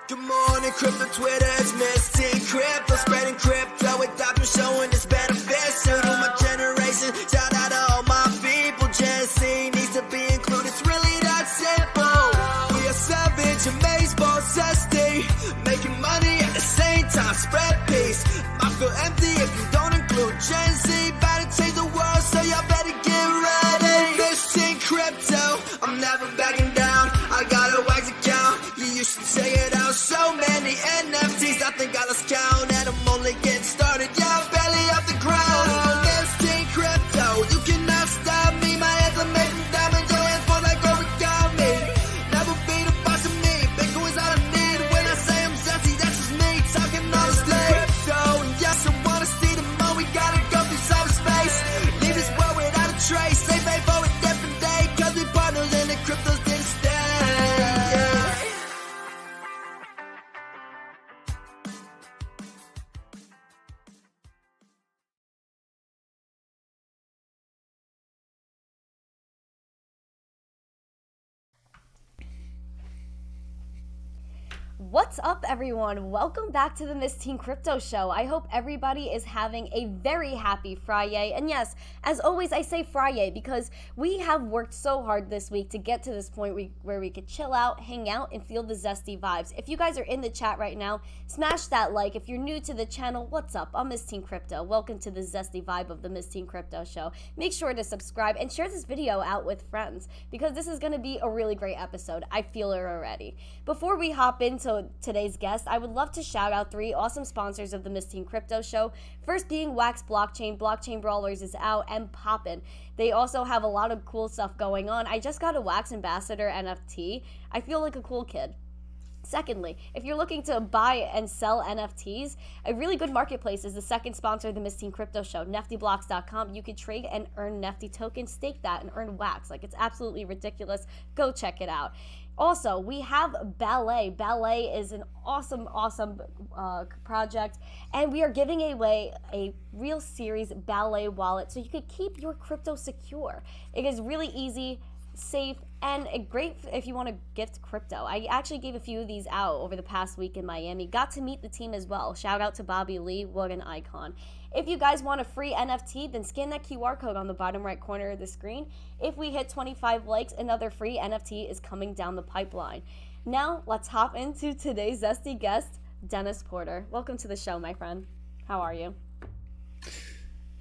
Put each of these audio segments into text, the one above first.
Good morning, crypto Twitter, it's Misty Crypto, spreading crypto with adoption, showing its benefits to my generation. Shout out to all my people, Gen Z needs to be included, it's really that simple. We are savage, amazed, boss, zesty, making money at the same time, spread peace. I feel empty if you don't include Gen Z, about to change the world, so y'all better get ready. Misty Crypto, I'm never backing down, I got a wax account, you should check it out. So many NFTs, I think I lost count, and I'm only getting started. Yeah, barely off the ground. Misty Crypto, you cannot stop me. My hands are making diamonds, your hands fall like origami. Never be the boss of me. Bitcoin's all I need. When I say I'm zesty, that's just me talking honestly. Crypto, and yes, I wanna see the more. We gotta go through cyberspace. Leave this world without a trace. Stay faithful for a different day, 'cause we partners in the cryptos didn't stay. What's up, everyone? Welcome back to the Miss Teen Crypto Show. I hope everybody is having a very happy Friday. And yes, as always, I say Friday because we have worked so hard this week to get to this point where we could chill out, hang out, and feel the zesty vibes. If you guys are in the chat right now, smash that like. If you're new to the channel, what's up? I'm Miss Teen Crypto. Welcome to the zesty vibe of the Miss Teen Crypto Show. Make sure to subscribe and share this video out with friends because this is going to be a really great episode. I feel it already. Before we hop into today's guest, I would love to shout out 3 awesome sponsors of the Miss Teen Crypto Show. First being Wax Blockchain. Blockchain Brawlers is out and poppin'. They also have a lot of cool stuff going on. I just got a Wax Ambassador NFT. I feel like a cool kid. Secondly, if you're looking to buy and sell NFTs, a really good marketplace is the second sponsor of the Miss Teen Crypto Show, neftyblocks.com. You can trade and earn Nefty tokens, stake that, and earn wax. Like, it's absolutely ridiculous. Go check it out. Also, we have Ballet. Ballet is an awesome project, and we are giving away a real series Ballet wallet so you could keep your crypto secure. It is really easy, safe, and great if you want to gift crypto. I actually gave a few of these out over the past week in Miami. Got to meet the team as well. Shout out to Bobby Lee, what an icon. If you guys want a free NFT, then scan that QR code on the bottom right corner of the screen. If we hit 25 likes, another free NFT is coming down the pipeline. Now, let's hop into today's zesty guest, Dennis Porter. Welcome to the show, my friend. How are you?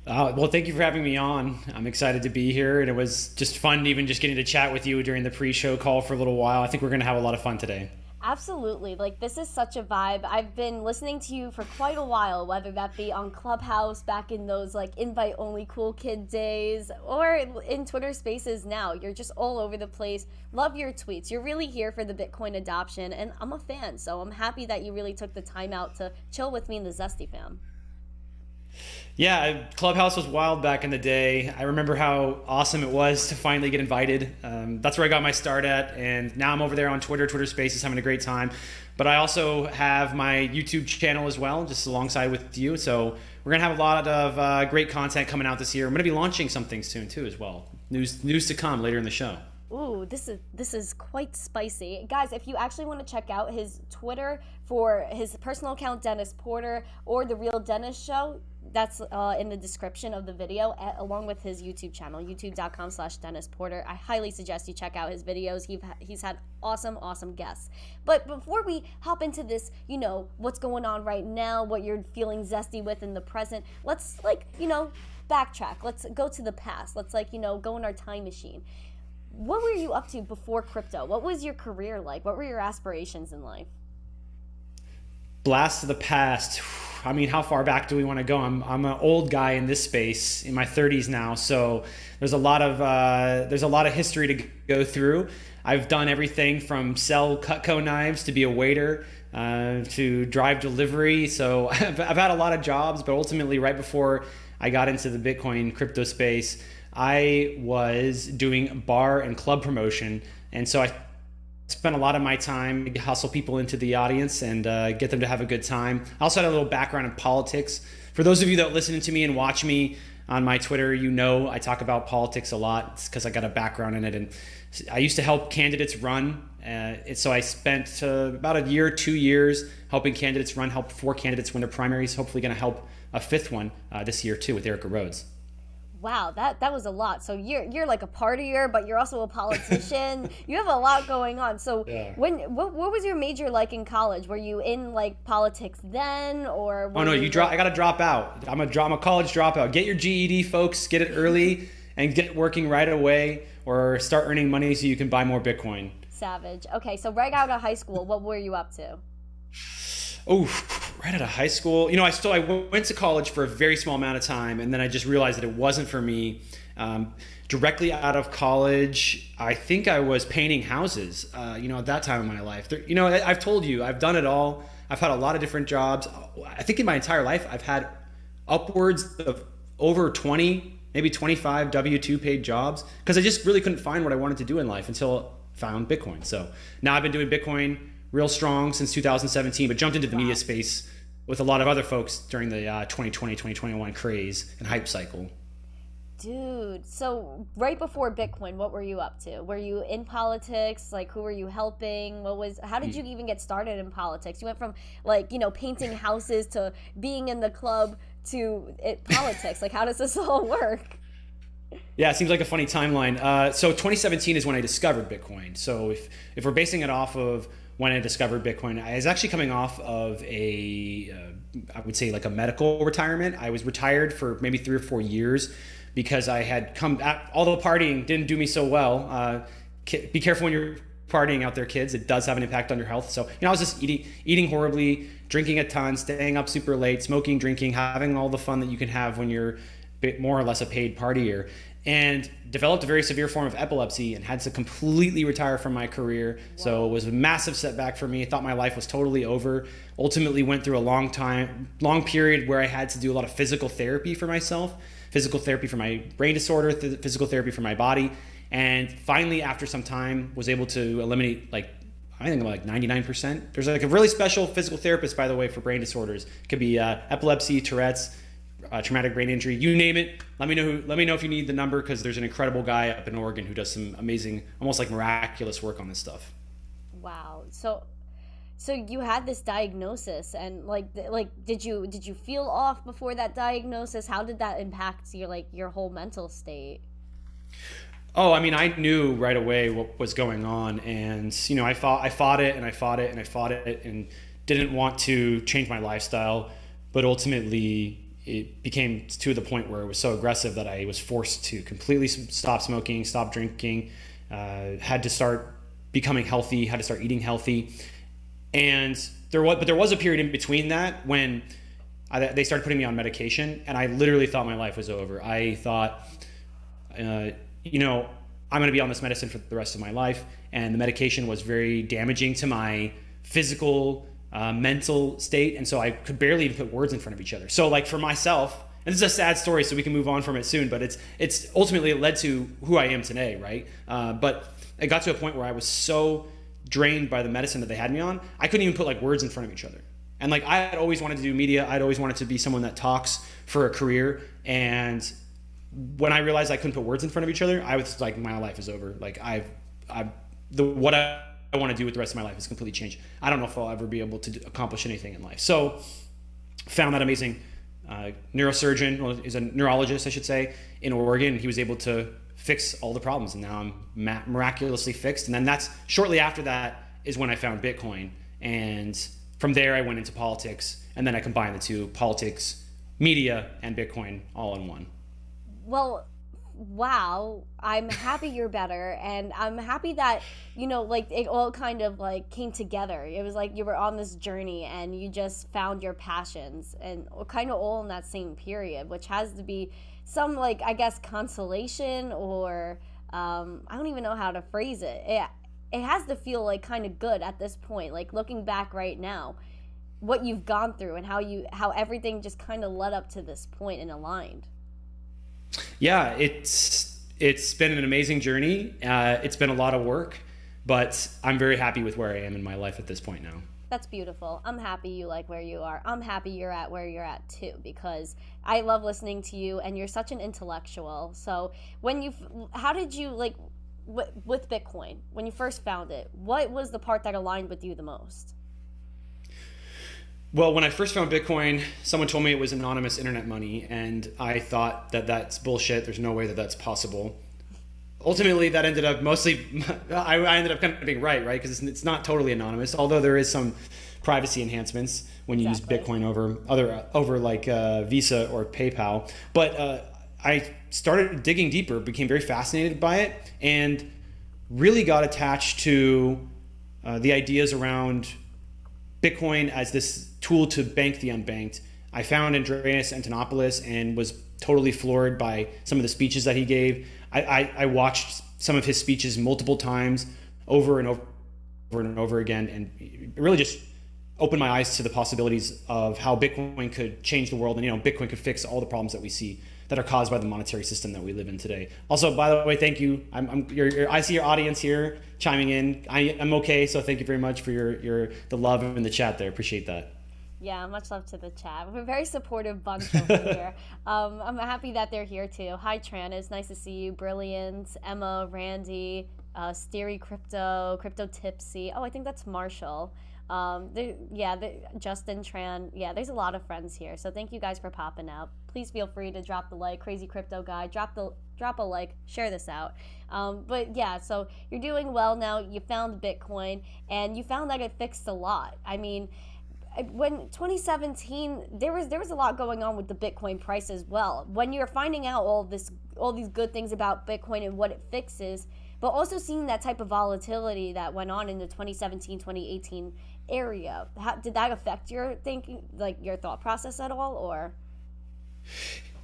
Well, thank you for having me on. I'm excited to be here, and it was just fun even just getting to chat with you during the pre-show call for a little while. I think we're going to have a lot of fun today. Absolutely. Like, this is such a vibe. I've been listening to you for quite a while, whether that be on Clubhouse back in those like invite-only cool kid days or in Twitter Spaces now. You're just all over the place. Love your tweets. You're really here for the Bitcoin adoption, and I'm a fan, so I'm happy that you really took the time out to chill with me in the Zesty fam. Yeah, Clubhouse was wild back in the day. I remember how awesome it was to finally get invited. That's where I got my start at, and now I'm over there on Twitter Spaces, having a great time. But I also have my YouTube channel as well, just alongside with you. So we're gonna have a lot of great content coming out this year. I'm gonna be launching something soon too, as well. News to come later in the show. Ooh, this is quite spicy. Guys, if you actually want to check out his Twitter for his personal account, Dennis Porter, or The Real Dennis Show, that's in the description of the video, along with his YouTube channel, youtube.com/Dennis Porter. I highly suggest you check out his videos. He's had awesome guests. But before we hop into this, you know, what's going on right now, what you're feeling zesty with in the present, let's, backtrack. Let's go to the past. Let's, go in our time machine. What were you up to before crypto? What was your career like? What were your aspirations in life? Blast to the past. I mean, how far back do we want to go? I'm an old guy in this space, in my 30s now, so there's a lot of history to go through. I've done everything from sell Cutco knives to be a waiter to drive delivery. So I've had a lot of jobs, but ultimately, right before I got into the Bitcoin crypto space, I was doing bar and club promotion, and so I spent a lot of my time to hustle people into the audience and get them to have a good time. I also had a little background in politics. For those of you that listen to me and watch me, on my Twitter, I talk about politics a lot. It's because I got a background in it, and I used to help candidates run. So I spent about a year, 2 years helping candidates run, helped 4 candidates win their primaries. Hopefully going to help a 5th one this year too with Erica Rhodes. Wow, that was a lot. So you're like a partier, but you're also a politician. You have a lot going on. So Yeah. what was your major like in college? Were you in like politics then, or? Oh no, I got to drop out. I'm a college dropout. Get your GED, folks. Get it early and get working right away, or start earning money so you can buy more Bitcoin. Savage. Okay, so right out of high school, what were you up to? Oh, right out of high school. I went to college for a very small amount of time, and then I just realized that it wasn't for me. Directly out of college, I think I was painting houses, at that time in my life. I've told you, I've done it all. I've had a lot of different jobs. I think in my entire life, I've had upwards of over 20, maybe 25 W-2 paid jobs, because I just really couldn't find what I wanted to do in life until I found Bitcoin. So now I've been doing Bitcoin real strong since 2017, but jumped into the media space with a lot of other folks during the 2020, 2021 craze and hype cycle. Dude, so right before Bitcoin, what were you up to? Were you in politics? Like, who were you helping? How did you even get started in politics? You went from painting houses to being in the club to politics. Like, how does this all work? Yeah, it seems like a funny timeline. So 2017 is when I discovered Bitcoin. So if we're basing it off of when I discovered Bitcoin, I was actually coming off of I would say like a medical retirement. I was retired for maybe 3 or 4 years because I had all the partying didn't do me so well. Be careful when you're partying out there, kids. It does have an impact on your health. So, I was just eating horribly, drinking a ton, staying up super late, smoking, drinking, having all the fun that you can have when you're more or less a paid partier, and developed a very severe form of epilepsy and had to completely retire from my career. Wow. So it was a massive setback for me. I thought my life was totally over. Ultimately went through a long period where I had to do a lot of physical therapy for myself, physical therapy for my brain disorder, physical therapy for my body. And finally, after some time, was able to eliminate I think like 99%. There's like a really special physical therapist, by the way, for brain disorders. It could be epilepsy, Tourette's, traumatic brain injury, you name it. Let me know if you need the number, because there's an incredible guy up in Oregon who does some amazing, almost like miraculous work on this stuff. Wow. So you had this diagnosis, and did you feel off before that diagnosis? How did that impact your whole mental state? Oh, I mean, I knew right away what was going on, and I fought it and didn't want to change my lifestyle, but ultimately it became to the point where it was so aggressive that I was forced to completely stop smoking, stop drinking, had to start becoming healthy, had to start eating healthy. And there was a period in between that when they started putting me on medication, and I literally thought my life was over. I thought, I'm going to be on this medicine for the rest of my life. And the medication was very damaging to my physical, mental state. And so I could barely even put words in front of each other. So for myself, and this is a sad story, so we can move on from it soon, but it's ultimately it led to who I am today, right? But it got to a point where I was so drained by the medicine that they had me on, I couldn't even put words in front of each other. And I had always wanted to do media. I'd always wanted to be someone that talks for a career. And when I realized I couldn't put words in front of each other, I was like, my life is over. What I want to do with the rest of my life is completely changed. I don't know if I'll ever be able to accomplish anything in life. So found that amazing neurosurgeon, is a neurologist, I should say, in Oregon. He was able to fix all the problems, and now I'm miraculously fixed. And then that's shortly after that is when I found Bitcoin. And from there I went into politics, and then I combined the two, politics, media, and Bitcoin all in one. Well, wow, I'm happy you're better, and I'm happy that it all kind of came together. It was like you were on this journey and you just found your passions, and kind of all in that same period, which has to be some I guess consolation, or I don't even know how to phrase it. It has to feel kind of good at this point, looking back right now, what you've gone through and how everything just kind of led up to this point and aligned. Yeah, it's been an amazing journey. It's been a lot of work, but I'm very happy with where I am in my life at this point now. That's beautiful. I'm happy you like where you are. I'm happy you're at where you're at too, because I love listening to you and you're such an intellectual. So how did you like with Bitcoin, when you first found it, what was the part that aligned with you the most? Well, when I first found Bitcoin, someone told me it was anonymous internet money, and I thought that that's bullshit. There's no way that that's possible. Ultimately, that ended up mostly, I ended up kind of being right? Because it's not totally anonymous, although there is some privacy enhancements when you use Bitcoin over like Visa or PayPal. But I started digging deeper, became very fascinated by it, and really got attached to the ideas around Bitcoin as this tool to bank the unbanked. I found Andreas Antonopoulos and was totally floored by some of the speeches that he gave. I watched some of his speeches multiple times over and over again, and it really just opened my eyes to the possibilities of how Bitcoin could change the world, and Bitcoin could fix all the problems that we see that are caused by the monetary system that we live in today. Also, by the way, thank you. I see your audience here chiming in. I'm okay, so thank you very much for the love in the chat there. Appreciate that. Yeah, much love to the chat. We're a very supportive bunch over here. I'm happy that they're here too. Hi, Tran. It's nice to see you. Brilliant. Emma, Randy, Steery Crypto Tipsy. Oh, I think that's Marshall. Justin, Tran. Yeah, there's a lot of friends here. So thank you guys for popping out. Please feel free to drop the like. Crazy Crypto Guy, drop a like, share this out. But yeah, so you're doing well now. You found Bitcoin, and you found that it fixed a lot. I mean, when 2017, there was a lot going on with the Bitcoin price as well. When you're finding out all these good things about Bitcoin and what it fixes, but also seeing that type of volatility that went on in the 2017, 2018 area, did that affect your thinking, like your thought process at all, or?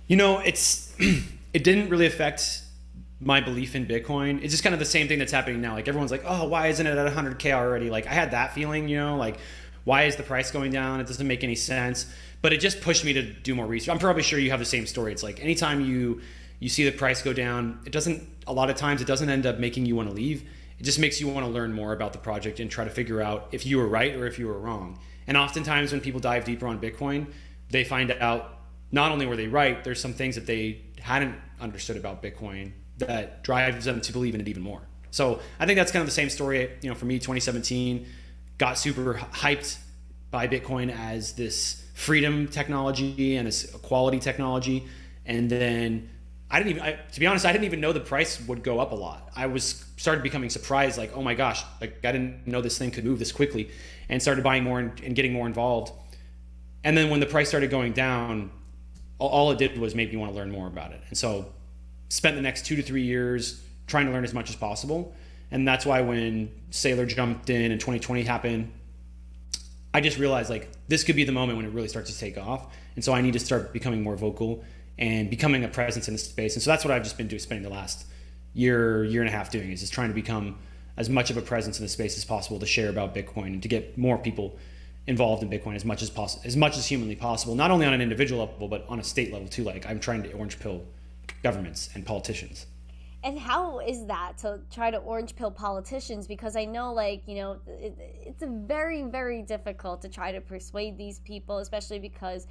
It didn't really affect my belief in Bitcoin. It's just kind of the same thing that's happening now. Like everyone's like, oh, why isn't it at 100K already? Like I had that feeling, like, why is the price going down? It doesn't make any sense. But it just pushed me to do more research. I'm probably sure you have the same story. It's like anytime you see the price go down, a lot of times it doesn't end up making you want to leave. It just makes you want to learn more about the project and try to figure out if you were right or if you were wrong. And oftentimes when people dive deeper on Bitcoin, they find out not only were they right, there's some things that they hadn't understood about Bitcoin that drives them to believe in it even more. So I think that's kind of the same story. For me, 2017, got super hyped by Bitcoin as this freedom technology and as a quality technology. And then to be honest, I didn't even know the price would go up a lot. I started becoming surprised, like, oh my gosh, like I didn't know this thing could move this quickly, and started buying more and getting more involved. And then when the price started going down, all it did was make me want to learn more about it. And so spent the next 2 to 3 years trying to learn as much as possible. And that's why when Saylor jumped in and 2020 happened, I just realized like this could be the moment when it really starts to take off. And so I need to start becoming more vocal and becoming a presence in the space. And so that's what I've just been spending the last year and a half doing, is just trying to become as much of a presence in the space as possible to share about Bitcoin and to get more people involved in Bitcoin as much as possible, as much as humanly possible, not only on an individual level, but on a state level too. Like I'm trying to orange pill governments and politicians. And how is that to try to orange pill politicians? Because I know, it's very, very difficult to try to persuade these people, especially because,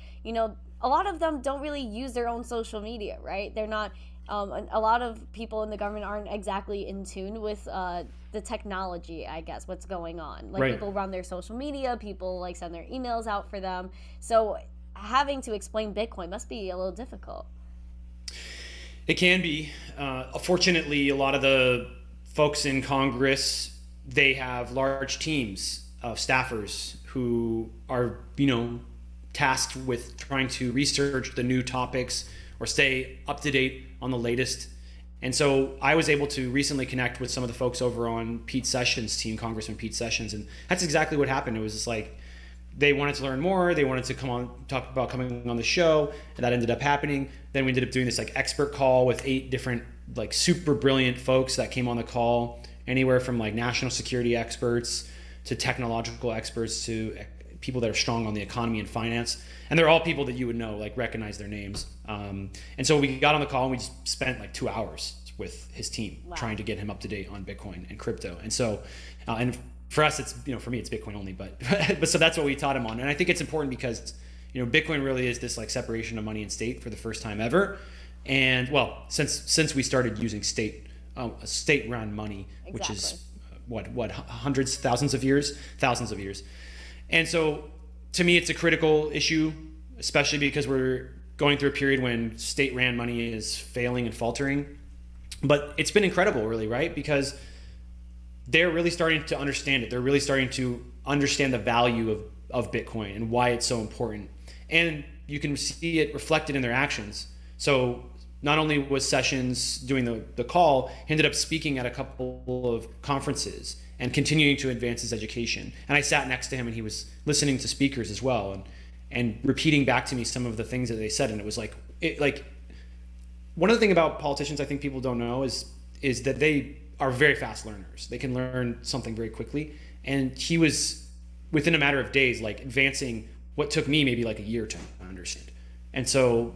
a lot of them don't really use their own social media, right? They're not, a lot of people in the government aren't exactly in tune with the technology, I guess, what's going on. Like, right. People run their social media, people send their emails out for them. So having to explain Bitcoin must be a little difficult. It can be. Fortunately, a lot of the folks in Congress, they have large teams of staffers who are, tasked with trying to research the new topics or stay up to date on the latest. And so I was able to recently connect with some of the folks over on Pete Sessions' team, Congressman Pete Sessions, and that's exactly what happened. It was just like they wanted to learn more. They wanted to talk about coming on the show, and that ended up happening. Then we ended up doing this expert call with 8 different super brilliant folks that came on the call, anywhere from national security experts to technological experts to people that are strong on the economy and finance. And they're all people that you would know, recognize their names. And so we got on the call and we just spent 2 hours with his team, Wow. trying to get him up to date on Bitcoin and crypto. And so, and for us, it's, for me, it's Bitcoin only, but so that's what we taught him on. And I think it's important because, Bitcoin really is this like separation of money and state for the first time ever. And well, since we started using state-run money, which is what hundreds, thousands of years. And so to me, it's a critical issue, especially because we're going through a period when state-ran money is failing and faltering. But it's been incredible, really, right? Because they're really starting to understand it. They're really starting to understand the value of Bitcoin and why it's so important. And you can see it reflected in their actions. So not only was Sessions doing the call, he ended up speaking at a couple of conferences and continuing to advance his education. And I sat next to him and he was listening to speakers as well and repeating back to me some of the things that they said. And it was like one of the things about politicians I think people don't know is that they are very fast learners. They can learn something very quickly. And he was, within a matter of days, like advancing what took me maybe like a year to understand. And so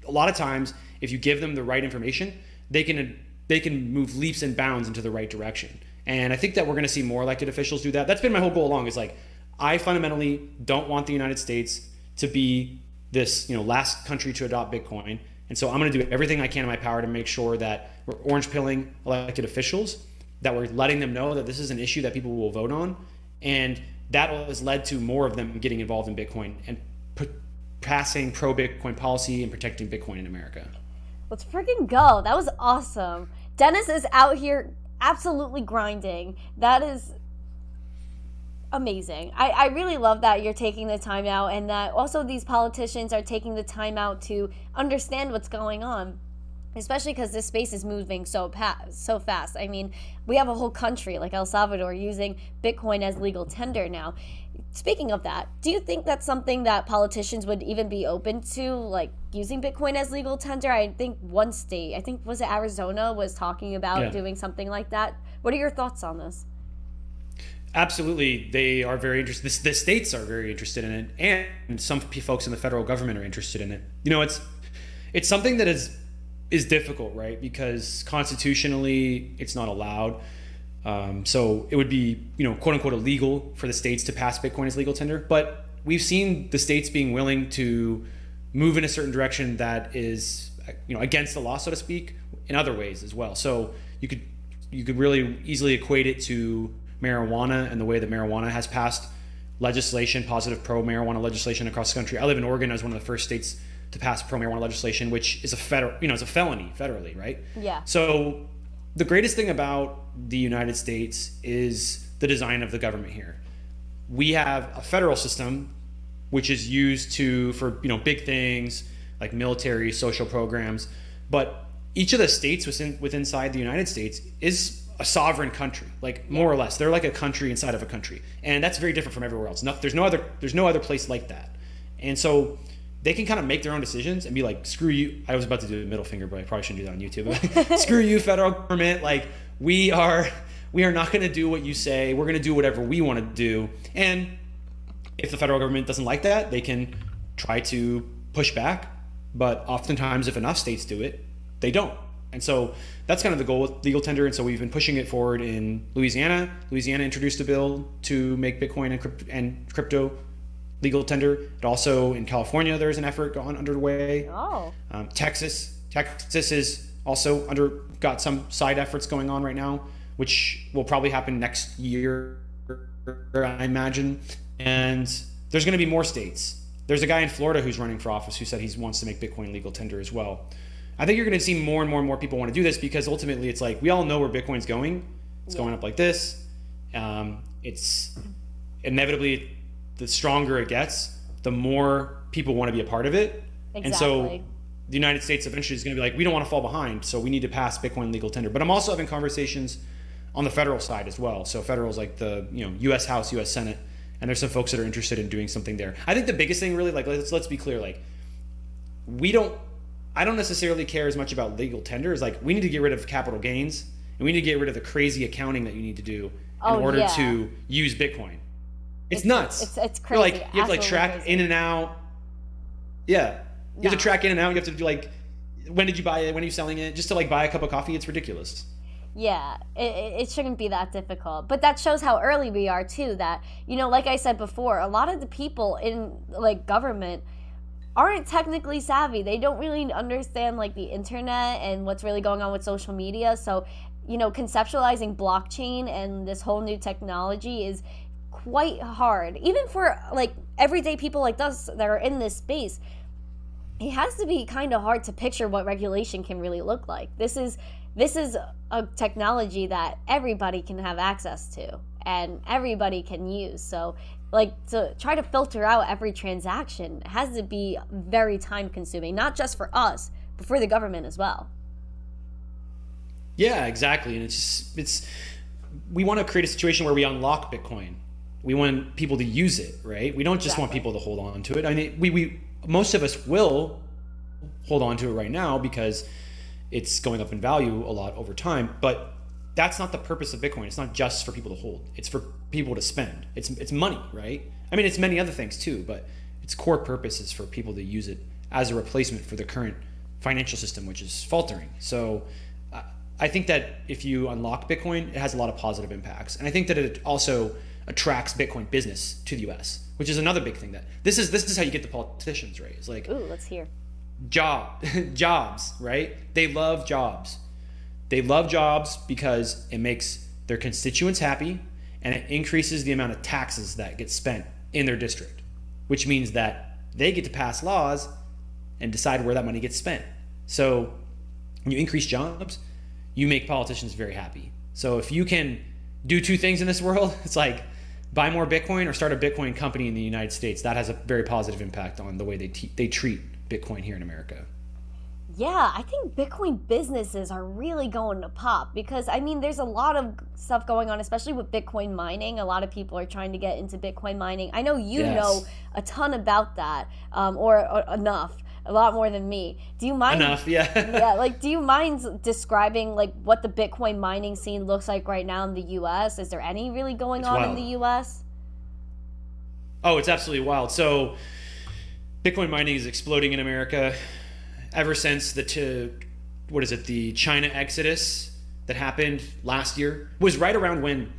a lot of times, if you give them the right information, they can move leaps and bounds into the right direction. And I think that we're going to see more elected officials do that. That's been my whole goal along, is like, I fundamentally don't want the United States to be this, last country to adopt Bitcoin. And so I'm going to do everything I can in my power to make sure that we're orange pilling elected officials, that we're letting them know that this is an issue that people will vote on. And that has led to more of them getting involved in Bitcoin and passing pro-Bitcoin policy and protecting Bitcoin in America. Let's freaking go. That was awesome. Dennis is out here absolutely grinding. That is amazing. I really love that you're taking the time out, and that also these politicians are taking the time out to understand what's going on, especially because this space is moving so fast. I mean, we have a whole country like El Salvador using Bitcoin as legal tender now. Speaking of that, do you think that's something that politicians would even be open to, like using Bitcoin as legal tender? I think one state, was it Arizona, was talking about doing something like that. What are your thoughts on this? Absolutely. They are very interested. The states are very interested in it, and some folks in the federal government are interested in it. It's something that is difficult, right? Because constitutionally, it's not allowed. So it would be, quote unquote, illegal for the states to pass Bitcoin as legal tender. But we've seen the states being willing to move in a certain direction that is, against the law, so to speak, in other ways as well. So you could really easily equate it to marijuana and the way that marijuana has passed legislation, positive pro-marijuana legislation across the country. I live in Oregon. I was one of the first states to pass pro-marijuana legislation, which is it's a felony federally, right? Yeah. So the greatest thing about the United States is the design of the government here. We have a federal system which is used for big things like military, social programs, but each of the states inside the United States is a sovereign country, like more or less. They're like a country inside of a country, and that's very different from everywhere else. There's no other place like that, and so they can kind of make their own decisions and be like, screw you. I was about to do a middle finger, but I probably shouldn't do that on YouTube. Screw you, federal government. Like, we are not going to do what you say. We're going to do whatever we want to do. And if the federal government doesn't like that, they can try to push back. But oftentimes, if enough states do it, they don't. And so that's kind of the goal with legal tender. And so we've been pushing it forward in Louisiana. Louisiana introduced a bill to make Bitcoin and crypto legal tender. And also in California, there's an effort underway. Oh. Texas is also got some side efforts going on right now, which will probably happen next year, I imagine. And there's going to be more states. There's a guy in Florida who's running for office who said he wants to make Bitcoin legal tender as well. I think you're going to see more and more people want to do this, because ultimately it's like, we all know where Bitcoin's going. It's going up like this. It's inevitably, the stronger it gets, the more people want to be a part of it. Exactly. And so the United States eventually is going to be like, we don't want to fall behind, so we need to pass Bitcoin legal tender. But I'm also having conversations on the federal side as well. So federal is like the U.S. House, U.S. Senate, and there's some folks that are interested in doing something there. I think the biggest thing, really, like let's be clear, like I don't necessarily care as much about legal tender as like, we need to get rid of capital gains, and we need to get rid of the crazy accounting that you need to do in order to use Bitcoin. It's nuts. It's crazy. You have to like track in and out. Yeah. You have to track in and out. You have to do like when did you buy it? When are you selling it? Just to like buy a cup of coffee? It's ridiculous. Yeah, it shouldn't be that difficult. But that shows how early we are too, that, like I said before, a lot of the people in like government aren't technically savvy. They don't really understand like the internet and what's really going on with social media. So, conceptualizing blockchain and this whole new technology is quite hard. Even for like everyday people like us that are in this space, it has to be kind of hard to picture what regulation can really look like. This is a technology that everybody can have access to and everybody can use. So like to try to filter out every transaction has to be very time consuming, not just for us, but for the government as well. Yeah, exactly. And we want to create a situation where we unlock Bitcoin. We want people to use it, right? We don't just want people to hold on to it. I mean, we most of us will hold on to it right now because it's going up in value a lot over time, but that's not the purpose of Bitcoin. It's not just for people to hold. It's for people to spend. It's money, right? I mean, it's many other things too, but its core purpose is for people to use it as a replacement for the current financial system, which is faltering. So I think that if you unlock Bitcoin, it has a lot of positive impacts. And I think that it also attracts Bitcoin business to the US, which is another big thing. That this is how you get the politicians, right? It's like, ooh, let's hear. Jobs, right? They love jobs. They love jobs because it makes their constituents happy and it increases the amount of taxes that get spent in their district, which means that they get to pass laws and decide where that money gets spent. So when you increase jobs, you make politicians very happy. So if you can do two things in this world, it's like buy more Bitcoin or start a Bitcoin company in the United States. That has a very positive impact on the way they treat Bitcoin here in America. Yeah, I think Bitcoin businesses are really going to pop because, I mean, there's a lot of stuff going on, especially with Bitcoin mining. A lot of people are trying to get into Bitcoin mining. I know you know a ton about that, or enough, a lot more than me. Do you mind? Enough, yeah. Yeah, like, do you mind describing, like, what the Bitcoin mining scene looks like right now in the U.S.? Is there any really going on in the U.S.? Oh, it's absolutely wild. So Bitcoin mining is exploding in America ever since the China exodus that happened last year. It was right around when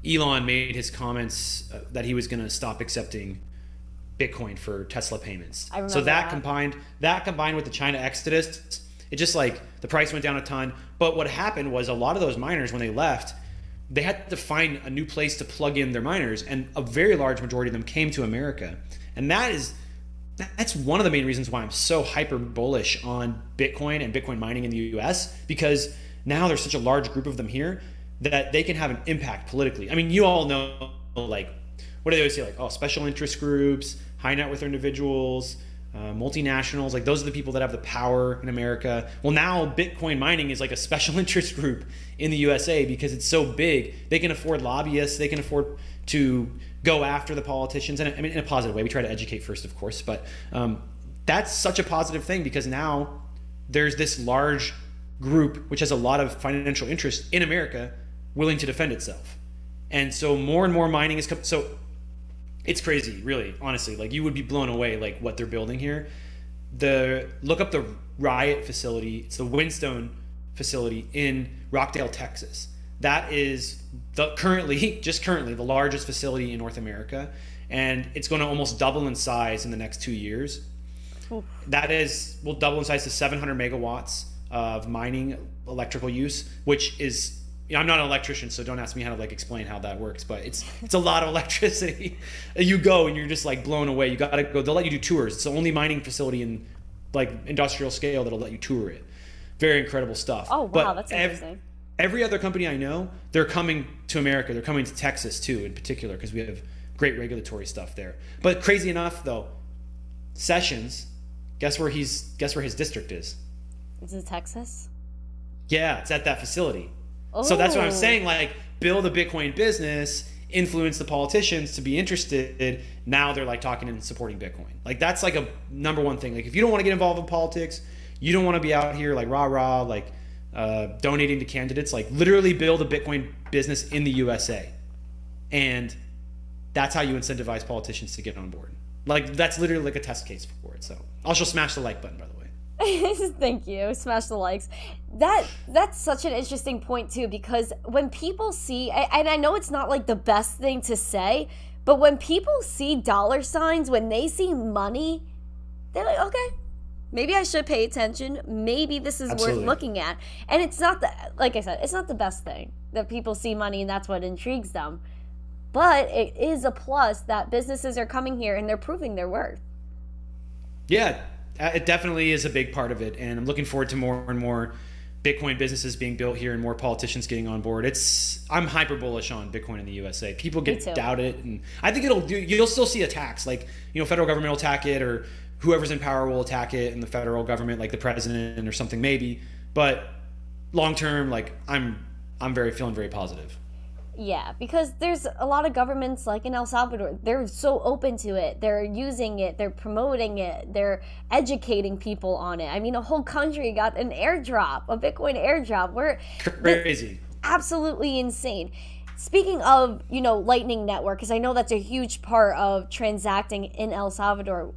Elon made his comments that he was going to stop accepting Bitcoin for Tesla payments. I remember so that combined with the China exodus, it just like the price went down a ton. But what happened was a lot of those miners, when they left, they had to find a new place to plug in their miners, and a very large majority of them came to America. And that's one of the main reasons why I'm so hyper bullish on Bitcoin and Bitcoin mining in the US, because now there's such a large group of them here that they can have an impact politically. I mean, you all know, like, what do they always say? Like, oh, special interest groups, high net worth individuals, multinationals, like those are the people that have the power in America. Well, now Bitcoin mining is like a special interest group in the USA because it's so big. They can afford lobbyists. They can afford to go after the politicians. And I mean, in a positive way, we try to educate first, of course, but that's such a positive thing because now there's this large group which has a lot of financial interest in America willing to defend itself. And so more and more mining is coming. So it's crazy, really, honestly. Like, you would be blown away, like, what they're building here. Look up the Riot facility. It's the Windstone facility in Rockdale, Texas. That is currently the largest facility in North America, and it's going to almost double in size in the next 2 years. Oof. Will double in size to 700 megawatts of mining electrical use, which is, I'm not an electrician, so don't ask me how to like explain how that works, but it's a lot of electricity. You go and you're just like blown away. You got to go. They'll let you do tours. It's the only mining facility in like industrial scale that'll let you tour it. Very incredible stuff. Oh, wow, that's interesting. Every other company I know, they're coming to America. They're coming to Texas too, in particular, because we have great regulatory stuff there. But crazy enough, though, Sessions, guess where his district is? Is it Texas? Yeah, it's at that facility. Oh. So that's what I'm saying, like, build a Bitcoin business, influence the politicians to be interested. Now they're like talking and supporting Bitcoin. Like, that's like a number one thing. Like, if you don't want to get involved in politics, you don't want to be out here like rah, like donating to candidates, like literally build a Bitcoin business in the USA. And that's how you incentivize politicians to get on board. Like, that's literally like a test case for it. So I'll just smash the like button, by the way. Thank you. Smash the likes. That's such an interesting point too, because when people see, and I know it's not like the best thing to say, but when people see dollar signs, when they see money, they're like, okay, maybe I should pay attention. Maybe this is Absolutely. worth looking at. And it's not like I said, it's not the best thing that people see money and that's what intrigues them. But it is a plus that businesses are coming here and they're proving their worth. Yeah, it definitely is a big part of it. And I'm looking forward to more and more Bitcoin businesses being built here and more politicians getting on board. I'm hyper bullish on Bitcoin in the USA. People doubt it. And I think you'll still see attacks. Like, federal government will attack it, or whoever's in power will attack it in the federal government, like the president or something maybe. But long term, like I'm feeling very positive. Yeah, because there's a lot of governments like in El Salvador, they're so open to it. They're using it, they're promoting it, they're educating people on it. I mean, a whole country got an airdrop, a Bitcoin airdrop. Crazy. Absolutely insane. Speaking of, Lightning Network, because I know that's a huge part of transacting in El Salvador.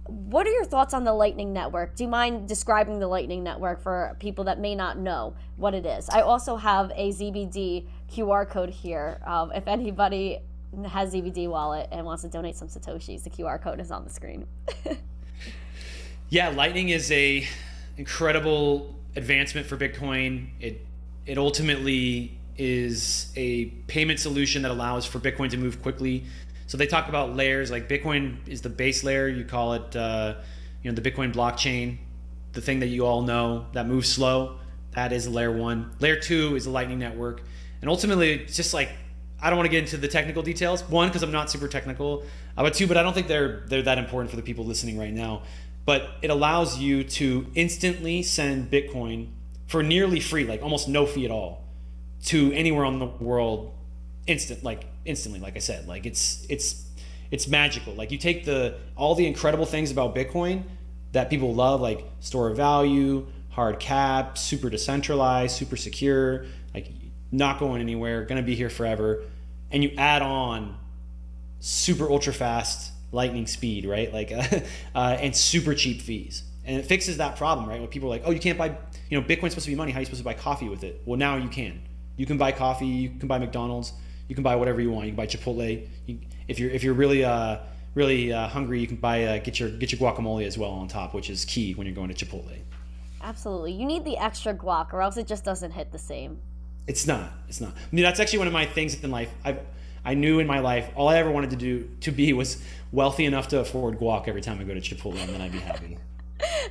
What are your thoughts on the Lightning Network? Do you mind describing the Lightning Network for people that may not know what it is? I also have a ZBD QR code here. If anybody has ZBD wallet and wants to donate some Satoshis, the QR code is on the screen. Yeah, Lightning is a incredible advancement for Bitcoin. It ultimately is a payment solution that allows for Bitcoin to move quickly. So they talk about layers, like Bitcoin is the base layer. You call it, the Bitcoin blockchain, the thing that you all know that moves slow. That is layer 1. Layer 2 is the Lightning Network. And ultimately, it's just like, I don't want to get into the technical details. 1, because I'm not super technical. But 2, but I don't think they're that important for the people listening right now. But it allows you to instantly send Bitcoin for nearly free, like almost no fee at all, to anywhere on the world instantly, like I said. Like it's magical. Like you take all the incredible things about Bitcoin that people love, like store of value, hard cap, super decentralized, super secure, like not going anywhere, gonna be here forever, and you add on super ultra fast lightning speed, right? Like and super cheap fees. And it fixes that problem, right? When people are like, oh, you can't buy, Bitcoin's supposed to be money, how are you supposed to buy coffee with it? Well, now you can. You can buy coffee, you can buy McDonald's, you can buy whatever you want. You can buy Chipotle. If you're really hungry, you can buy get your guacamole as well on top, which is key when you're going to Chipotle. Absolutely, you need the extra guac, or else it just doesn't hit the same. It's not. I mean, that's actually one of my things in life. I knew in my life all I ever wanted to be was wealthy enough to afford guac every time I go to Chipotle, and then I'd be happy.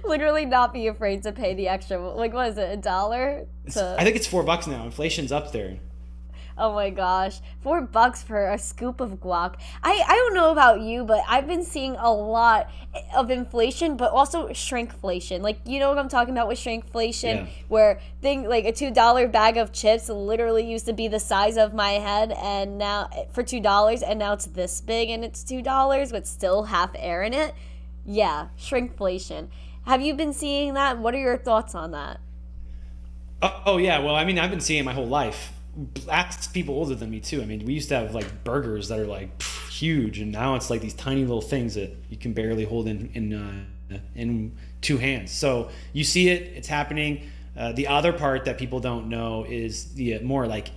Literally not be afraid to pay the extra. Like, what is it, $1? I think it's $4 now. Inflation's up there. Oh my gosh, $4 for a scoop of guac. I don't know about you, but I've been seeing a lot of inflation, but also shrinkflation. Like, you know what I'm talking about with shrinkflation? Yeah. Where like a $2 bag of chips literally used to be the size of my head, and now for $2, and now it's this big and it's $2 with still half air in it. Yeah, shrinkflation. Have you been seeing that? What are your thoughts on that? Oh yeah, well, I mean, I've been seeing it my whole life. Ask people older than me too. I mean, we used to have like burgers that are like huge, and now it's like these tiny little things that you can barely hold in 2 hands. So you see it; it's happening. The other part that people don't know is it's more like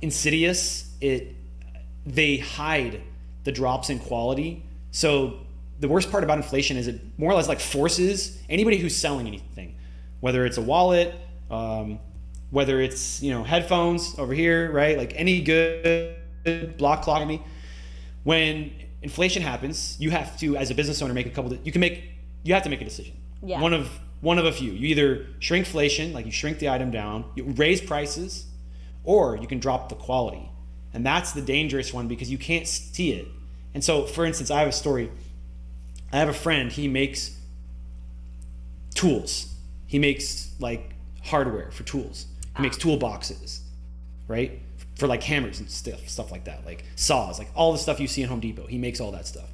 insidious. They hide the drops in quality. So the worst part about inflation is it more or less like forces anybody who's selling anything, whether it's a wallet. Whether it's headphones over here, right? Like any good block clock me. When inflation happens, you have to, as a business owner, make a couple. You have to make a decision. Yeah. One of a few. You either shrinkflation, like you shrink the item down, you raise prices, or you can drop the quality, and that's the dangerous one because you can't see it. And so, for instance, I have a story. I have a friend. He makes tools. He makes like hardware for tools. He makes toolboxes, right? For like hammers and stuff like that, like saws, like all the stuff you see in Home Depot. He makes all that stuff.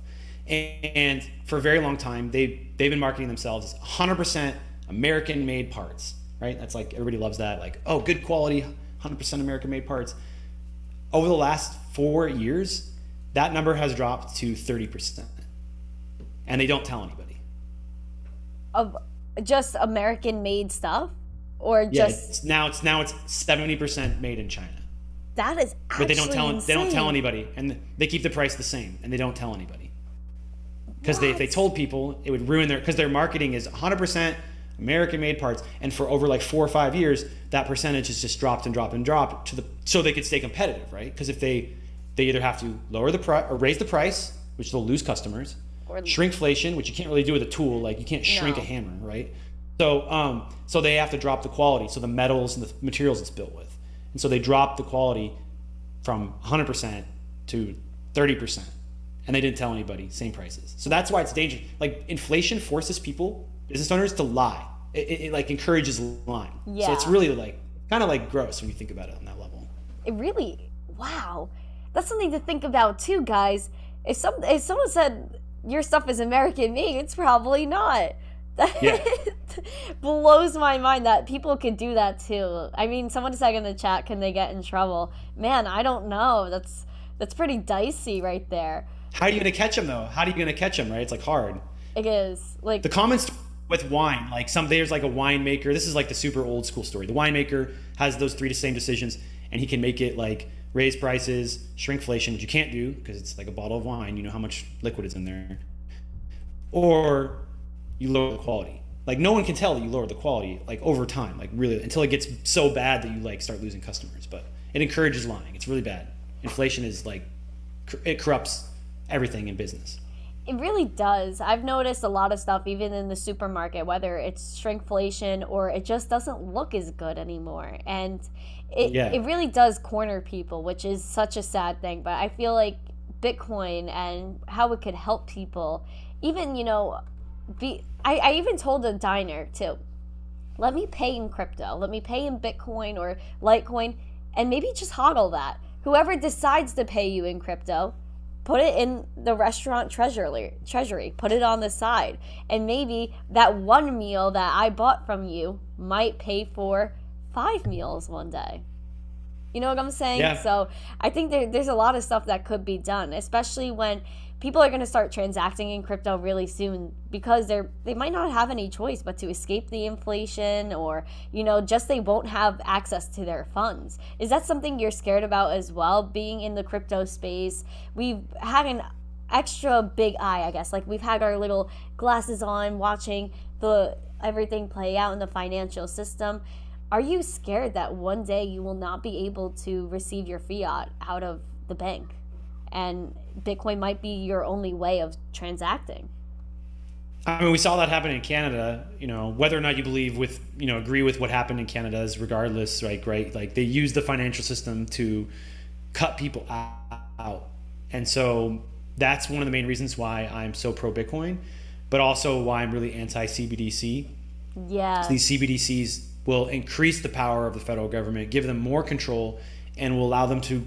And for a very long time, they've been marketing themselves as 100% American-made parts, right? That's like, everybody loves that. Like, oh, good quality, 100% American-made parts. Over the last 4 years, that number has dropped to 30%. And they don't tell anybody. of just American made stuff, or Yeah, just now it's 70% made in China. that is actually But they don't insane. tell anybody, and they keep the price the same, and they don't tell anybody. Because if they told people, it would ruin because their marketing is 100% American-made parts, and for over like 4 or 5 years, that percentage has just dropped and dropped and dropped so they could stay competitive, right? Because if they either have to lower the price or raise the price, which they'll lose customers, or shrinkflation, which you can't really do with a tool, like you can't shrink a hammer, right? So they have to drop the quality, so the metals and the materials it's built with, and so they drop the quality from 100% to 30%. And they didn't tell anybody, same prices. So that's why it's dangerous. Like inflation forces people, business owners, to lie. It like encourages lying. Yeah. So it's really like kind of like gross when you think about it on that level. It really, wow, that's something to think about too, guys. If someone said your stuff is American made, it's probably not. Yeah. Blows my mind that people could do that too. I mean, someone said in the chat, can they get in trouble? Man, I don't know. That's pretty dicey right there. How are you going to catch them though? How are you going to catch them, right? It's like hard. It is. Like the comments with wine, like there's like a winemaker. This is like the super old school story. The winemaker has those 3 same decisions, and he can make it like raise prices, shrinkflation, which you can't do because it's like a bottle of wine. You know how much liquid is in there. Or you lower the quality. Like no one can tell that you lower the quality like over time, like really until it gets so bad that you like start losing customers. But it encourages lying. It's really bad. Inflation is like it corrupts everything in business. it really does. I've noticed a lot of stuff even in the supermarket, whether it's shrinkflation or it just doesn't look as good anymore. And it really does corner people, which is such a sad thing. But I feel like Bitcoin and how it could help people, even, I even told a diner too, let me pay in crypto, let me pay in Bitcoin or Litecoin, and maybe just hodl that. Whoever decides to pay you in crypto, put it in the restaurant treasury, put it on the side, and maybe that one meal that I bought from you might pay for 5 meals one day. You know what I'm saying? Yeah. So I think there's a lot of stuff that could be done, especially when people are going to start transacting in crypto really soon, because they might not have any choice but to escape the inflation, or just they won't have access to their funds. Is that something you're scared about as well, being in the crypto space? We've had an extra big eye, I guess, like we've had our little glasses on watching everything play out in the financial system. Are you scared that one day you will not be able to receive your fiat out of the bank, and Bitcoin might be your only way of transacting? I mean, we saw that happen in Canada. Whether or not you agree with what happened in Canada is regardless, right? Like they use the financial system to cut people out, and so that's one of the main reasons why I'm so pro Bitcoin, but also why I'm really anti-CBDC. Yeah. So these CBDCs will increase the power of the federal government, give them more control, and will allow them to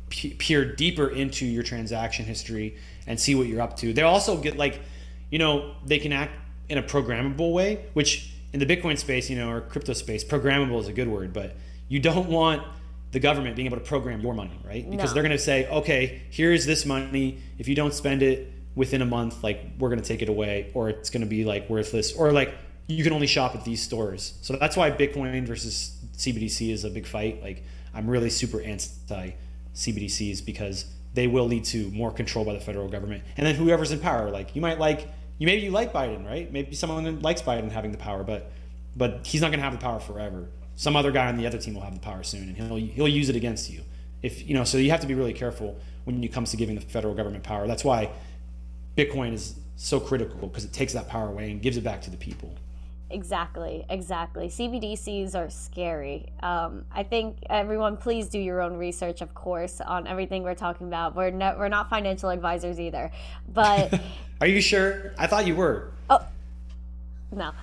peer deeper into your transaction history and see what you're up to. They also get they can act in a programmable way, which in the Bitcoin space, or crypto space, programmable is a good word, but you don't want the government being able to program your money, right? Because they're going to say, okay, here's this money. If you don't spend it within a month, we're going to take it away, or it's going to be worthless, or you can only shop at these stores. So that's why Bitcoin versus CBDC is a big fight. I'm really super anti CBDCs because they will lead to more control by the federal government. And then whoever's in power, maybe you like Biden, right? Maybe someone likes Biden having the power, but he's not going to have the power forever. Some other guy on the other team will have the power soon, and he'll use it against you. So you have to be really careful when it comes to giving the federal government power. That's why Bitcoin is so critical, because it takes that power away and gives it back to the people. Exactly. CBDCs are scary. I think everyone, please do your own research, of course, on everything we're talking about. We're not financial advisors either, but are you sure? I thought you were. Oh, no.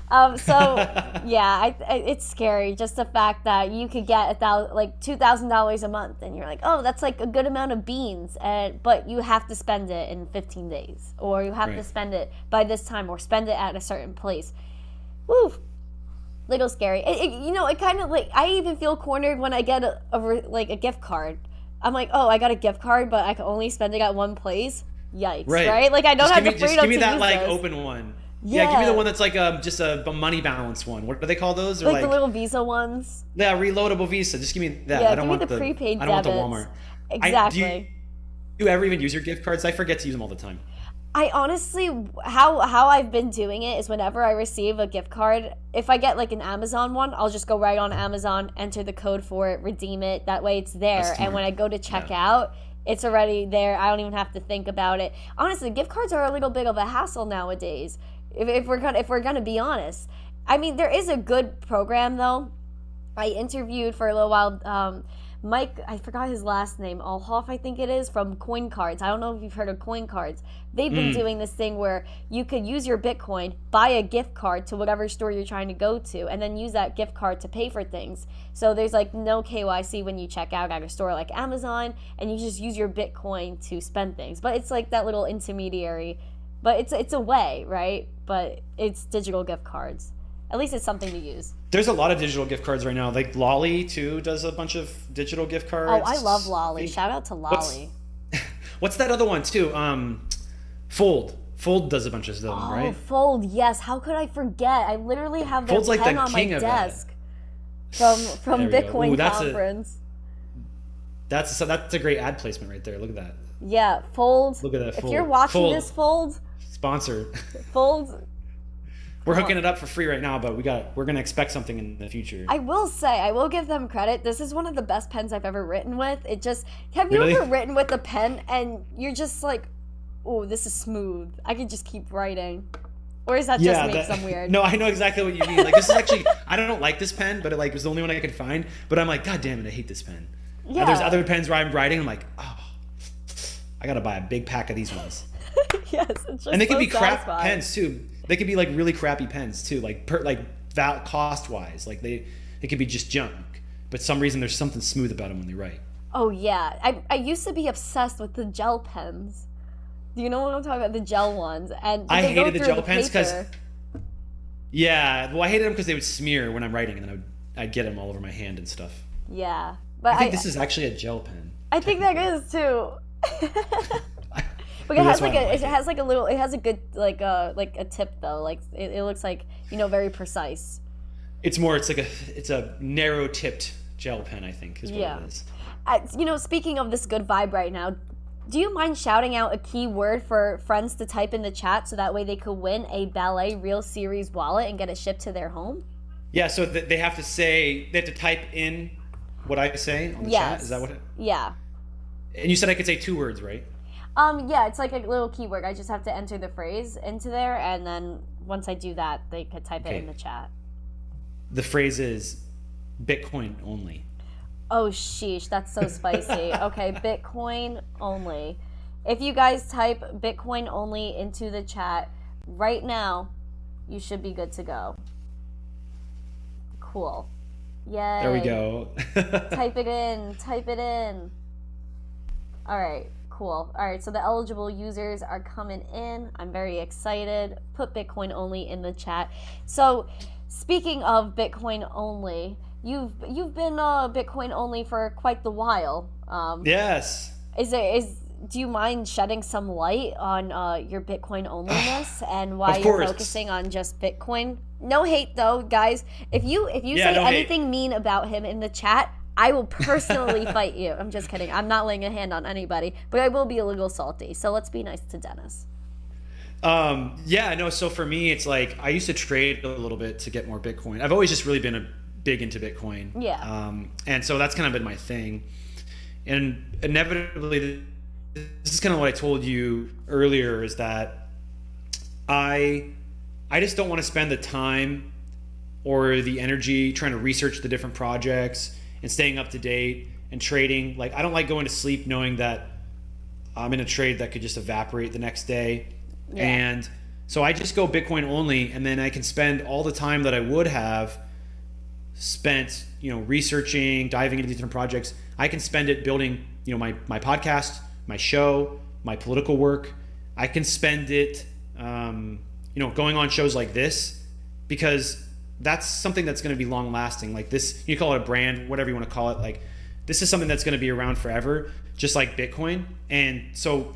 It's scary. Just the fact that you could get $2,000 a month, and you're like, oh, that's a good amount of beans, but you have to spend it in 15 days, or you have to spend it by this time, or spend it at a certain place. Woo, little scary. It kind of I even feel cornered when I get a gift card. I'm like, oh, I got a gift card, but I can only spend it at one place. Yikes, right? I don't have the freedom to use Just give me that this. open one. Yeah, give me the one that's like just a money balance one. What do they call those? Or like the little Visa ones. Yeah, reloadable Visa. Just give me that. Yeah, I don't give want me the prepaid I don't want the debits. Walmart. Exactly. Do you ever even use your gift cards? I forget to use them all the time. I honestly, how I've been doing it is whenever I receive a gift card, if I get like an Amazon one, I'll just go right on Amazon, enter the code for it, redeem it. That way it's there. And when I go to check out, it's already there. I don't even have to think about it. Honestly, gift cards are a little bit of a hassle nowadays. If we're gonna be honest, I mean, there is a good program though. I interviewed for a little while Mike, I forgot his last name, Alhoff, I think it is, from Coin Cards. I don't know if you've heard of Coin Cards. They've been doing this thing where you could use your Bitcoin, buy a gift card to whatever store you're trying to go to, and then use that gift card to pay for things. So there's like no KYC when you check out at a store like Amazon, and you just use your Bitcoin to spend things. But it's like that little intermediary. But it's a way, right? But it's digital gift cards. At least it's something to use. There's a lot of digital gift cards right now. Like Lolly too does a bunch of digital gift cards. Oh, I love Lolly. Shout out to Lolly. What's that other one too? Fold. Fold does a bunch of them, right? Oh, Fold. Yes. How could I forget? I literally have their Fold's like pen the on my king of desk from Bitcoin conference. That's a great ad placement right there. Look at that. Yeah, Fold. Look at that. If you're watching this, Fold. Sponsored. Fold. We're hooking it up for free right now, but we're gonna expect something in the future. I will say, I will give them credit. This is one of the best pens I've ever written with. Have you Really? ever written with a pen and you're just like, oh, this is smooth. I could just keep writing. Or is that just makes them weird? No, I know exactly what you mean. Like this is actually, I don't like this pen, but it was the only one I could find. But I'm like, God damn it, I hate this pen. Yeah. And there's other pens where I'm writing, I'm like, oh, I gotta buy a big pack of these ones. Yes, it's just And they could so be crap satisfying. pens too. They could be like really crappy pens too, like cost wise. Like it could be just junk, but some reason there's something smooth about them when they write. Oh yeah, I used to be obsessed with the gel pens. Do you know what I'm talking about? The gel ones, and I they go hated the through gel pens because paper. I hated them because they would smear when I'm writing, and then I'd get them all over my hand and stuff. Yeah, but I think this is actually a gel pen. I think that is too. But it has a good like a tip though. Like it looks like, very precise. It's a narrow tipped gel pen, I think, is what it is. Speaking of this good vibe right now, do you mind shouting out a key word for friends to type in the chat so that way they could win a Ballet Real Series wallet and get it shipped to their home? Yeah, so they have to type in what I say on the chat. Is that what? Yeah. And you said I could say 2 words, right? Yeah, it's like a little keyword. I just have to enter the phrase into there, and then once I do that, they could type it in the chat. The phrase is Bitcoin only. Oh, sheesh, that's so spicy. Okay, Bitcoin only. If you guys type Bitcoin only into the chat right now, you should be good to go. Cool. Yay. There we go. Type it in. All right. Cool. All right, so the eligible users are coming in. I'm very excited. Put Bitcoin only in the chat. So, speaking of Bitcoin only, you've been Bitcoin only for quite the while. Yes. Do you mind shedding some light on your Bitcoin onlyness and why you're focusing on just Bitcoin? No hate though, guys. If you say anything mean about him in the chat, I will personally fight you. I'm just kidding. I'm not laying a hand on anybody, but I will be a little salty. So let's be nice to Dennis. So for me, it's like I used to trade a little bit to get more Bitcoin. I've always just really been big into Bitcoin. Yeah. And so that's kind of been my thing. And inevitably, this is kind of what I told you earlier, is that I just don't want to spend the time or the energy trying to research the different projects and staying up to date and trading. Like, I don't like going to sleep knowing that I'm in a trade that could just evaporate the next day. Yeah. And so I just go Bitcoin only, and then I can spend all the time that I would have spent, researching, diving into different projects. I can spend it building, my podcast, my show, my political work. I can spend it, going on shows like this, because that's something that's going to be long lasting. Like this, you call it a brand, whatever you want to call it. Like this is something that's going to be around forever, just like Bitcoin. And so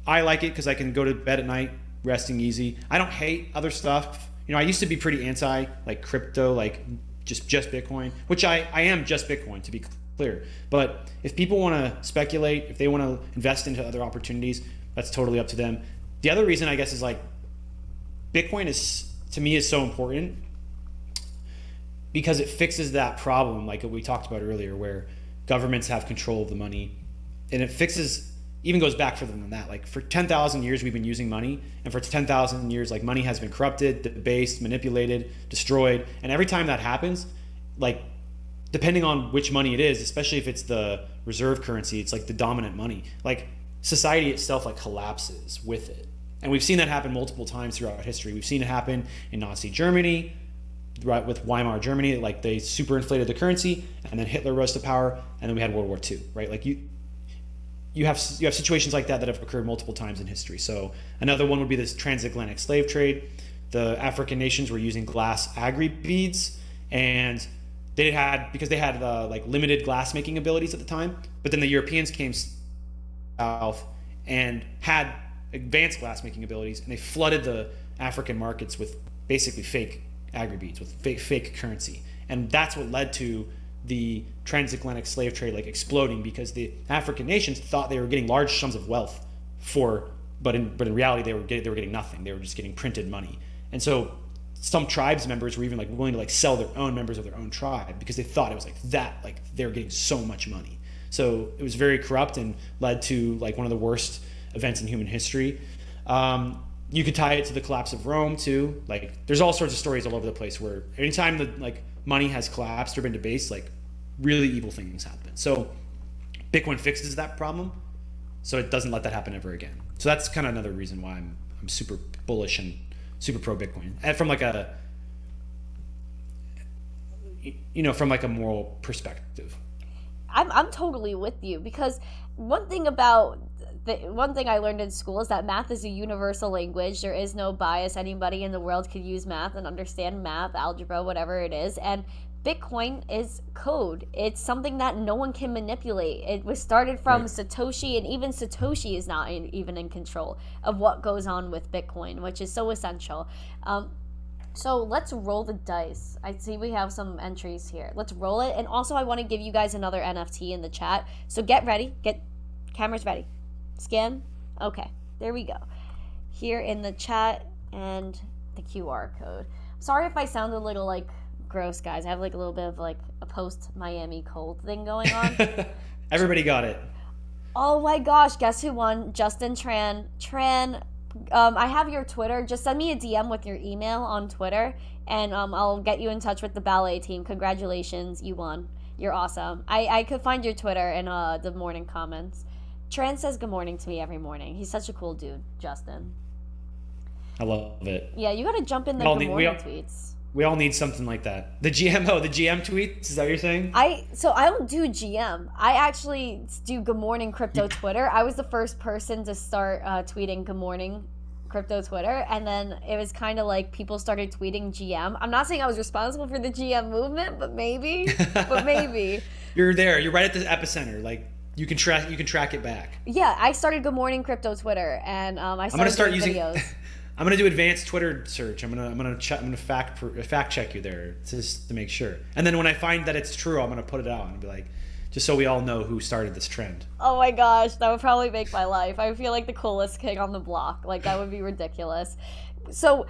I like it because I can go to bed at night resting easy. I don't hate other stuff. I used to be pretty anti like crypto, like just Bitcoin, which I am just Bitcoin, to be clear. But if people want to speculate, if they want to invest into other opportunities, that's totally up to them. The other reason, I guess, is like Bitcoin is, to me, is so important because it fixes that problem like we talked about earlier, where governments have control of the money, and it fixes, even goes back further than that. Like for 10,000 years we've been using money, and for 10,000 years like money has been corrupted, debased, manipulated, destroyed, and every time that happens, like depending on which money it is, especially if it's the reserve currency, it's like the dominant money, like society itself like collapses with it. And we've seen that happen multiple times throughout history. We've seen it happen in Nazi Germany, right, with Weimar Germany, like they super inflated the currency, and then Hitler rose to power, and then we had World War II, right? Like you have situations like that have occurred multiple times in history. So another one would be this transatlantic slave trade. The African nations were using glass agri beads, and because they had like limited glass making abilities at the time, but then the Europeans came south and had advanced glass making abilities, and they flooded the African markets with basically fake agri beads, with fake currency. And that's what led to the transatlantic slave trade like exploding, because the African nations thought they were getting large sums of wealth but in reality they were getting nothing. They were just getting printed money. And so some tribes members were even like willing to like sell their own members of their own tribe because they thought it was like that, like they were getting so much money. So it was very corrupt and led to like one of the worst events in human history. You could tie it to the collapse of Rome too. Like there's all sorts of stories all over the place where anytime the like money has collapsed or been debased, like really evil things happen. So Bitcoin fixes that problem, so it doesn't let that happen ever again. So that's kind of another reason why I'm super bullish and super pro Bitcoin. And from like a moral perspective. I'm totally with you, because one thing I learned in school is that math is a universal language. There is no bias. Anybody in the world could use math and understand math, algebra, whatever it is. And Bitcoin is code. It's something that no one can manipulate. It was started from Satoshi, and even Satoshi is not even in control of what goes on with Bitcoin, which is so essential. So let's roll the dice. I see we have some entries here. Let's roll it. And also I want to give you guys another NFT in the chat. So get ready. Get cameras ready. Scan. Okay, there we go. Here in the chat and the QR code. Sorry if I sound a little like gross, guys. I have like a little bit of like a post Miami cold thing going on. Everybody got it. Oh my gosh, guess who won? Justin Tran. I have your Twitter. Just send me a DM with your email on Twitter, and I'll get you in touch with the Ballet team. Congratulations, you won. You're awesome. I could find your Twitter in the morning comments. Tran says good morning to me every morning. He's such a cool dude, Justin. I love it. Yeah, you gotta jump in the good morning tweets. We all need something like that. The GM tweets? Is that what you're saying? I don't do GM. I actually do Good Morning Crypto Twitter. I was the first person to start tweeting Good Morning Crypto Twitter, and then it was kind of like people started tweeting GM. I'm not saying I was responsible for the GM movement, but maybe. You're there. You're right at the epicenter. Like you can track it back. Yeah, I started Good Morning Crypto Twitter, and I started doing videos. I'm gonna do advanced Twitter search. I'm gonna fact check you there just to make sure. And then when I find that it's true, I'm gonna put it out and be like, just so we all know who started this trend. Oh my gosh, that would probably make my life. I feel like the coolest kid on the block. Like that would be ridiculous. So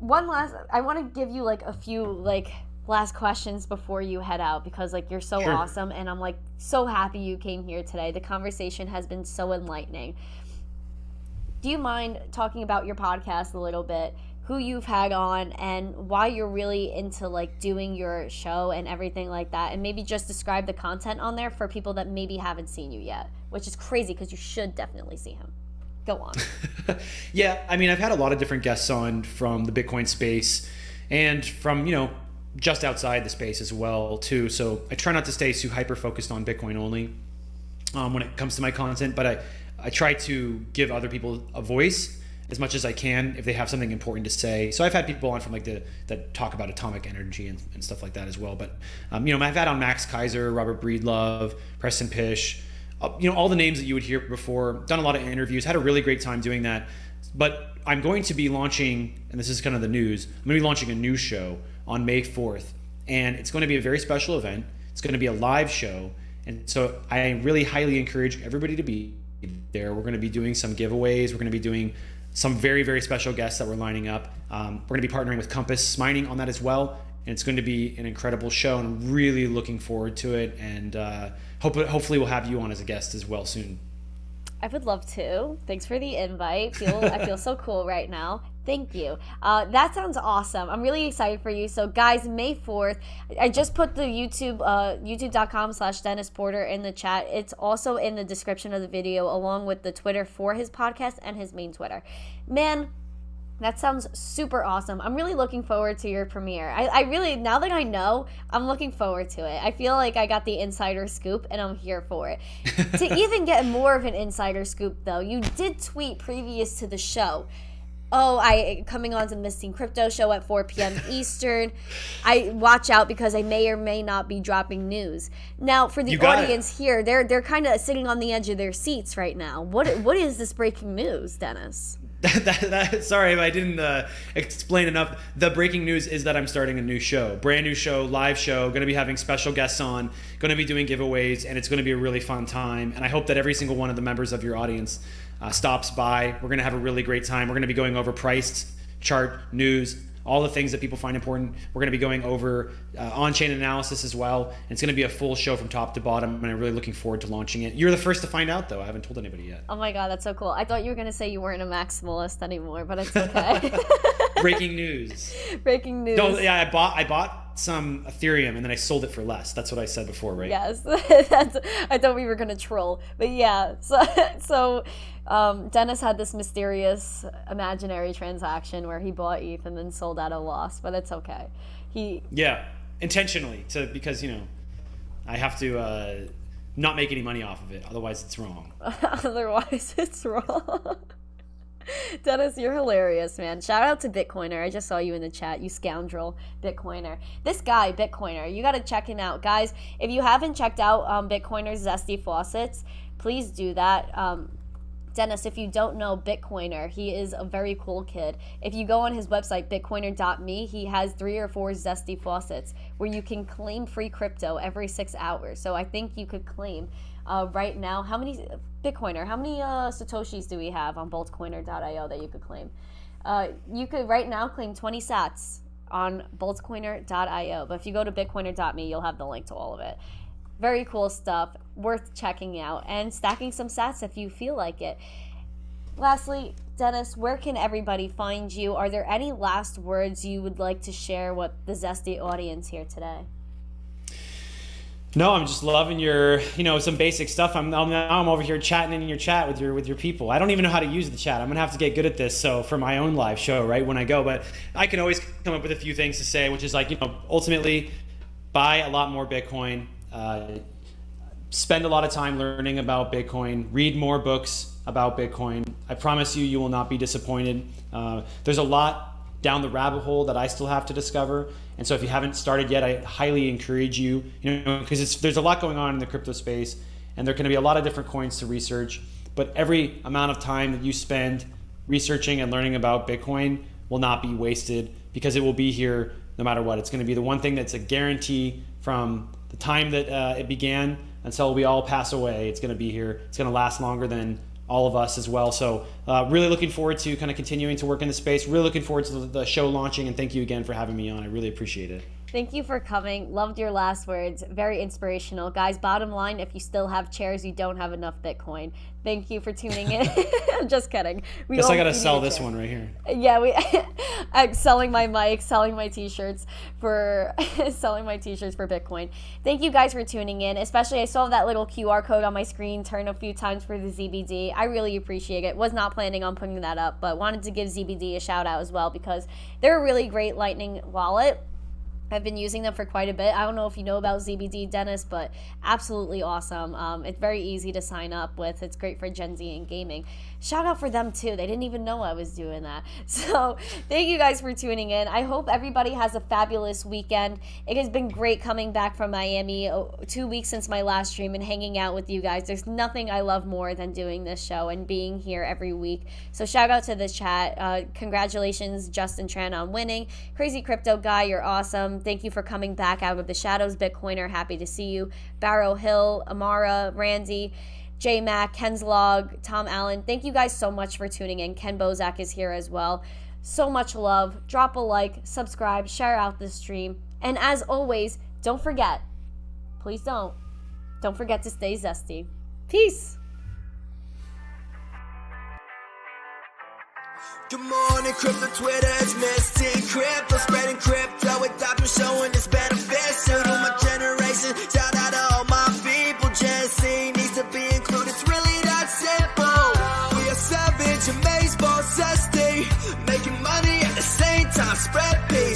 I want to give you like a few like last questions before you head out, because like you're so awesome, and I'm like so happy you came here today. The conversation has been so enlightening. Do you mind talking about your podcast a little bit, who you've had on, and why you're really into like doing your show and everything like that, and maybe just describe the content on there for people that maybe haven't seen you yet, which is crazy because you should definitely see him. Go on. Yeah, I mean, I've had a lot of different guests on from the Bitcoin space and from, just outside the space as well too. So I try not to stay too hyper focused on Bitcoin only when it comes to my content, but I try to give other people a voice as much as I can if they have something important to say. So I've had people on from like that talk about atomic energy and stuff like that as well. But I've had on Max Kaiser, Robert Breedlove, Preston Pish, all the names that you would hear before. Done a lot of interviews. Had a really great time doing that. But I'm going to be launching, and this is kind of the news, I'm going to be launching a new show on May 4th. And it's going to be a very special event. It's going to be a live show. And so I really highly encourage everybody to be there. We're going to be doing some giveaways. We're going to be doing some very, very special guests that we're lining up. We're going to be partnering with Compass Mining on that as well. And it's going to be an incredible show. And I'm really looking forward to it. And hopefully we'll have you on as a guest as well soon. I would love to. Thanks for the invite. I feel so cool right now. Thank you. That sounds awesome. I'm really excited for you. So guys, May 4th, I just put the youtube.com/Dennis Porter in the chat. It's also in the description of the video, along with the Twitter for his podcast and his main Twitter. Man, that sounds super awesome. I'm really looking forward to your premiere. I really, now that I know, I'm looking forward to it. I feel like I got the insider scoop and I'm here for it. To even get more of an insider scoop though, you did tweet previous to the show, coming on to the Miss Teen Crypto show at 4 p.m. Eastern. I watch out because I may or may not be dropping news. Now, for the audience here, they're kind of sitting on the edge of their seats right now. What is this breaking news, Dennis? Sorry if I didn't explain enough. The breaking news is that I'm starting a new show, brand new show, live show, going to be having special guests on, going to be doing giveaways, and it's going to be a really fun time. And I hope that every single one of the members of your audience stops by. We're going to have a really great time. We're going to be going over price, chart, news, all the things that people find important. We're going to be going over on-chain analysis as well. And it's going to be a full show from top to bottom, and I'm really looking forward to launching it. You're the first to find out, though. I haven't told anybody yet. Oh my God, that's so cool. I thought you were going to say you weren't a maximalist anymore, but it's okay. Breaking news. Breaking news. I bought some Ethereum, and then I sold it for less. That's what I said before, right? Yes. I thought we were going to troll. But yeah, so Dennis had this mysterious imaginary transaction where he bought ETH and then sold at a loss, but it's okay. Yeah, intentionally, because I have to not make any money off of it, otherwise it's wrong. Otherwise it's wrong. Dennis, you're hilarious, man. Shout out to Bitcoiner. I just saw you in the chat, you scoundrel. Bitcoiner. This guy, Bitcoiner, you got to check him out. Guys, if you haven't checked out Bitcoiner's Zesty Faucets, please do that. Dennis, if you don't know Bitcoiner, he is a very cool kid. If you go on his website, bitcoiner.me, he has 3 or 4 Zesty Faucets where you can claim free crypto every 6 hours. So I think you could claim right now, how many Satoshis do we have on boltcoiner.io that you could claim? You could right now claim 20 sats on boltcoiner.io, but if you go to bitcoiner.me, you'll have the link to all of it. Very cool stuff, worth checking out, and stacking some sats if you feel like it. Lastly, Dennis, where can everybody find you? Are there any last words you would like to share with the Zesty audience here today? No, I'm just loving your, some basic stuff. I'm over here chatting in your chat with your people. I don't even know how to use the chat. I'm gonna have to get good at this. So for my own live show, right when I go, but I can always come up with a few things to say, which is ultimately buy a lot more Bitcoin. Spend a lot of time learning about Bitcoin. Read more books about Bitcoin. I promise you will not be disappointed. There's a lot down the rabbit hole that I still have to discover. And so if you haven't started yet, I highly encourage you, because there's a lot going on in the crypto space, and there can be a lot of different coins to research. But every amount of time that you spend researching and learning about Bitcoin will not be wasted, because it will be here no matter what. It's going to be the one thing that's a guarantee from the time that it began until we all pass away. It's going to be here. It's going to last longer than all of us as well. So really looking forward to kind of continuing to work in the space. Really looking forward to the show launching, and thank you again for having me on. I really appreciate it. Thank you for coming. Loved your last words. Very inspirational. Guys, bottom line, if you still have chairs, you don't have enough Bitcoin. Thank you for tuning in. I'm just kidding. Guess I got to sell this one right here. Yeah, I'm selling my mic, selling my t-shirts for Bitcoin. Thank you guys for tuning in. Especially I saw that little QR code on my screen turn a few times for the ZBD. I really appreciate it. Was not planning on putting that up, but wanted to give ZBD a shout out as well, because they're a really great Lightning wallet. I've been using them for quite a bit. I don't know if you know about ZBD, Dennis, but absolutely awesome. It's very easy to sign up with. It's great for Gen Z and gaming. Shout out for them too. They didn't even know I was doing that. So thank you guys for tuning in. I hope everybody has a fabulous weekend. It has been great coming back from Miami 2 weeks since my last stream and hanging out with you guys. There's nothing I love more than doing this show and being here every week. So shout out to the chat. Congratulations, Justin Tran, on winning. Crazy Crypto Guy, you're awesome. Thank you for coming back out of the shadows. Bitcoiner, happy to see you. Barrow Hill, Amara, Randy, J Mac, Ken's Log, Tom Allen. Thank you guys so much for tuning in. Ken Bozak is here as well. So much love. Drop a like, subscribe, share out this stream. And as always, don't forget, please don't forget to stay zesty. Peace. Good morning, crypto Twitter is Misty Crypto, spreading crypto with doctors showing its benefits to my generation. Shout out to all my people, Gen Z needs to be included. It's really that simple. We are savage, amazed, boss, zesty, making money at the same time, spread peace.